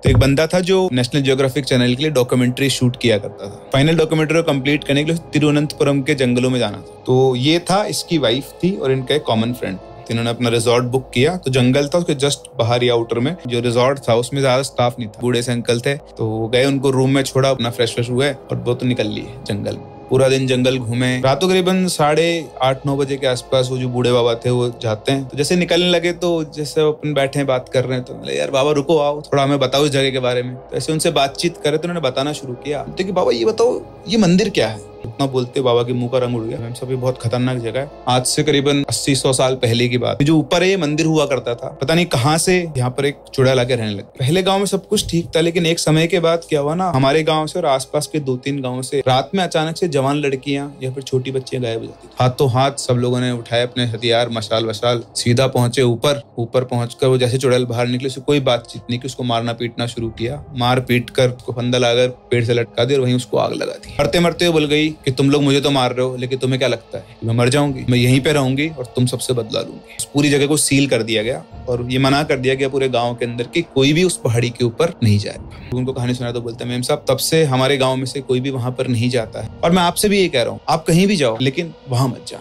तो एक बंदा था जो नेशनल जियोग्राफिक चैनल के लिए डॉक्यूमेंट्री शूट किया करता था। फाइनल डॉक्यूमेंट्री को कंप्लीट करने के लिए तिरुवनंतपुरम के जंगलों में जाना था। तो ये था, इसकी वाइफ थी और इनका एक कॉमन फ्रेंड। तो इन्होंने अपना रिजॉर्ट बुक किया। तो जंगल था, उसके जस्ट बाहर या आउटर में जो रिजॉर्ट था उसमें ज्यादा स्टाफ नहीं था, बूढ़े से अंकल थे। तो गए, उनको रूम में छोड़ा, अपना फ्रेश हुए और वो तो निकल लिए जंगल में। पूरा दिन जंगल घूमे। रात को करीबन 8:30-9 बजे के आसपास वो जो बूढ़े बाबा थे वो जाते हैं। तो जैसे निकलने लगे तो जैसे अपन बैठे हैं बात कर रहे हैं, तो बोले यार बाबा रुको, आओ थोड़ा हमें बताओ इस जगह के बारे में। तो ऐसे उनसे बातचीत करे तो उन्होंने बताना शुरू किया कि बाबा ये बताओ ये मंदिर क्या है। इतना बोलते बाबा के मुंह का रंग उड़ गया। मैम साहब ये बहुत खतरनाक जगह है। आज से करीबन 80-100 साल पहले की बात। जो ऊपर है ये मंदिर हुआ करता था, पता नहीं कहाँ से यहाँ पर एक चुड़ैल आके रहने लगी। पहले गांव में सब कुछ ठीक था, लेकिन एक समय के बाद क्या हुआ ना, हमारे गांव से और आसपास के 2-3 गांव से रात में अचानक से जवान लड़कियां या फिर छोटी बच्चियां गायब हो जाती। हाथों हाथ सब लोगों ने उठाए अपने हथियार, मशाल वशाल, सीधा पहुंचे ऊपर पहुंचकर वो जैसे चुड़ैल बाहर निकले, उससे कोई बातचीत नहीं की, उसको मारना पीटना शुरू किया। मार पीट कर उसको फंदा लाकर पेड़ से लटका दिया और वहीं उसको आग लगा दी। मरते मरते बोल गई कि तुम लोग मुझे तो मार रहे हो, लेकिन तुम्हें क्या लगता है मैं मर जाऊंगी? मैं यहीं पे रहूंगी और तुम सबसे बदला लूंगी। उस पूरी जगह को सील कर दिया गया और ये मना कर दिया गया पूरे गांव के अंदर कि कोई भी उस पहाड़ी के ऊपर नहीं जाएगा। उनको कहानी सुना तो बोलते हैं मेम साहब तब से हमारे गांव में से कोई भी वहां पर नहीं जाता है, और मैं आपसे भी ये कह रहा हूँ आप कहीं भी जाओ लेकिन वहां मत जाओ।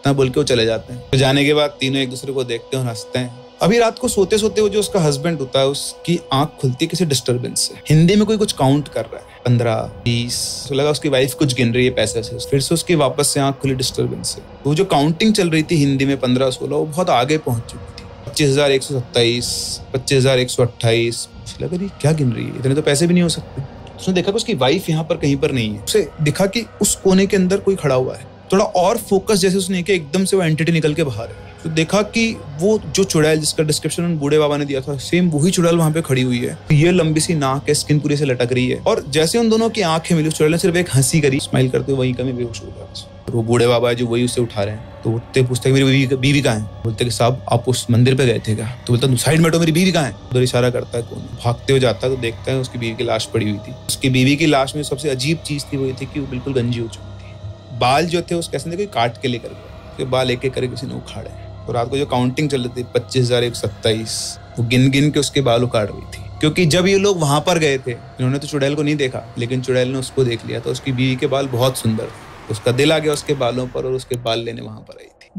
ना बोल के वो चले जाते हैं। तो जाने के बाद तीनों एक दूसरे को देखते हैं और हंसते हैं। अभी रात को सोते सोते वो जो उसका हस्बैंड होता है उसकी आंख खुलती है किसी डिस्टर्बेंस से। हिंदी में कोई कुछ काउंट कर रहा है, 15-20। तो लगा उसकी वाइफ कुछ गिन रही है पैसे से। फिर से उसकी वापस से आंख खुली डिस्टर्बेंस से। वो जो काउंटिंग चल रही थी हिंदी में 15-16 वो बहुत आगे पहुंच चुकी थी। 25,127, 25,128। लगा ये क्या गिन रही है, इतने तो पैसे भी नहीं हो सकते। उसने देखा कि उसकी वाइफ यहाँ पर कहीं पर नहीं है। उसे दिखा कि उस कोने के अंदर कोई खड़ा हुआ है। थोड़ा और फोकस जैसे उसने किया, एकदम से वो एंटिटी निकल के बाहर है। तो देखा कि वो जो चुड़ैल जिसका डिस्क्रिप्शन बूढ़े बाबा ने दिया था, सेम वही चुड़ैल वहां पे खड़ी हुई है। ये लंबी सी नाक है, स्किन पूरी से लटक रही है। और जैसे उन दोनों की आंखें मिली, उस चुड़ैल ने सिर्फ एक हंसी करी, स्माइल करते हुए वहीं कमी बेहोश हो गया। वो बूढ़े बाबा है जो वही उसे उठा रहे हैं। तो उठते पूछते मेरी बीवी कहाँ है? बोलते कि साहब आप उस मंदिर पे गए थे क्या? तो बोलता साइड में हटो, मेरी बीवी कहाँ है? उधर इशारा करता है। कौन? भागते हुए जाता है तो देखता है उसकी बीवी की लाश पड़ी हुई थी। उसकी बीवी की लाश में सबसे अजीब चीज थी वो ये थी कि वो बिल्कुल गंजी हो चुकी थी। बाल जो थे उसके ऐसे काट के लेकर गए, बाल एक एक करके किसी ने उखाड़े। तो रात को जो काउंटिंग चल रही थी 25,127, वो गिन गिन के उसके बाल उखाड़ रही थी। क्योंकि जब ये लोग वहां पर गए थे इन्होंने तो चुड़ैल को नहीं देखा, लेकिन चुड़ैल ने उसको देख लिया। तो उसकी बीवी के बाल बहुत सुंदर थे, उसका दिल आ गया उसके बालों पर और उसके बाल लेने वहां पर आई थी।